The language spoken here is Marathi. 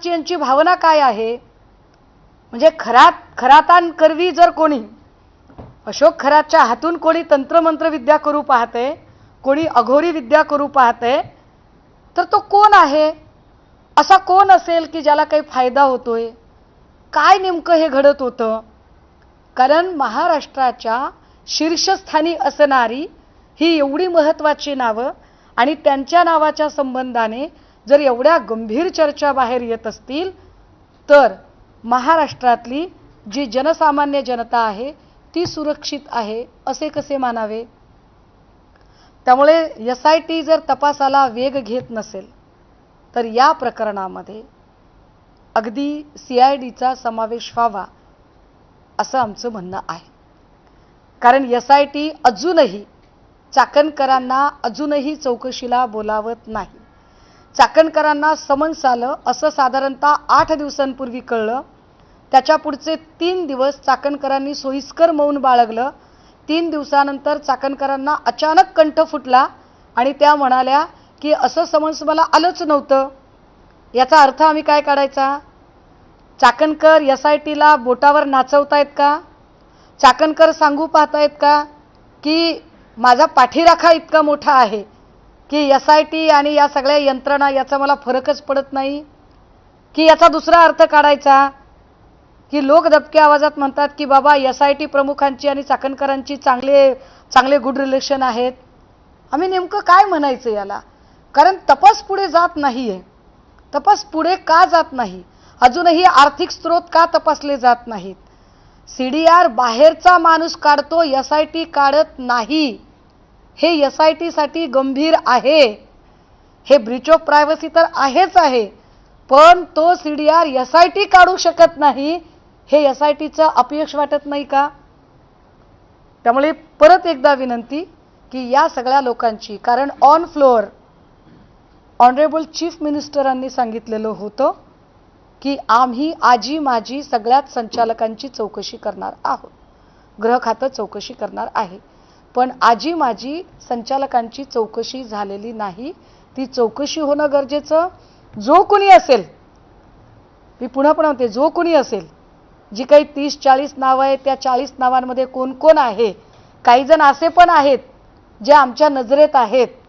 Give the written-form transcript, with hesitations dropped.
पाठीमागची यांची भावना काय आहे? म्हणजे खरातान करवी जर कोणी अशोक खरातच्या हातून कोणी तंत्रमंत्र विद्या करू पाहते, कोणी अघोरी विद्या करू पाहते, तर तो कोण आहे? असा कोण असेल की ज्याला काही फायदा होतोय? काय नेमकं हे घडत होतं? कारण महाराष्ट्राच्या शीर्षस्थानी असणारी ही एवढी महत्त्वाची नावं आणि त्यांच्या नावाच्या संबंधाने जर एवढ्या गंभीर चर्चा बाहेर येत असतील, तर महाराष्ट्रातली जी जनसामान्य जनता आहे ती सुरक्षित आहे असे कसे मानावे? त्यामुळे SIT जर तपासाला वेग घेत नसेल तर या प्रकरणामध्ये अगदी CIDचा समावेश व्हावा असं आमचं म्हणणं आहे. कारण SIT अजूनही चाकणकरांना अजूनही चौकशीला बोलावत नाही. चाकणकरांना समन्स आलं असं साधारणतः 8 दिवसांपूर्वी कळलं. त्याच्या पुढचे 3 दिवस चाकणकरांनी सोयीस्कर मौन बाळगलं. 3 दिवसानंतर चाकणकरांना अचानक कंठ फुटला आणि त्या म्हणाल्या की असं समन्स मला आलंच नव्हतं. याचा अर्थ आम्ही काय काढायचा? चाकणकर SITला बोटावर नाचवतायत का? चाकणकर सांगू पाहतायत का की माझा पाठीराखा इतका मोठा आहे की SIT आणि या सगळ्या यंत्रणा याचा मला फरकच पडत नाही? की याचा दुसरा अर्थ काढायचा की लोक दबक्या आवाजात म्हणतात की बाबा SIT प्रमुखांची आणि चाकणकरांची चांगले गुड रिलेशन आहेत? आम्ही नेमकं काय म्हणायचं याला? कारण तपास पुढे जात नाहीये. तपास पुढे का जात नाही? अजूनही आर्थिक स्रोत का तपासले जात नाहीत? CDR बाहेरचा माणूस काढतो, SIT काढत नाही. हे SIT साठी गंभीर आहे. हे ब्रीच ऑफ प्रायव्हसी तर आहेच आहे, पण तो CDR SIT काढू शकत नाही हे SITचं अपयश वाटत नाही का? त्यामुळे परत एकदा विनंती की या सगळ्या लोकांची, कारण ऑन फ्लोअर ऑनरेबल चीफ मिनिस्टरांनी सांगितलेलं होतं की आम्ही आजी माजी सगळ्याच संचालकांची चौकशी करणार आहोत, गृह खातं चौकशी करणार आहे. पण आजी माजी संचालकांची चौकशी झालेली नाही. ती चौकशी होणं गरजेचं. जो कोणी असेल, मी पुन्हा म्हणते, जो कोणी असेल, जी काही 30-40 नावं आहेत त्या 40 नावांमध्ये कोण कोण आहे? काही जण असे पण आहेत जे आमच्या नजरेत आहेत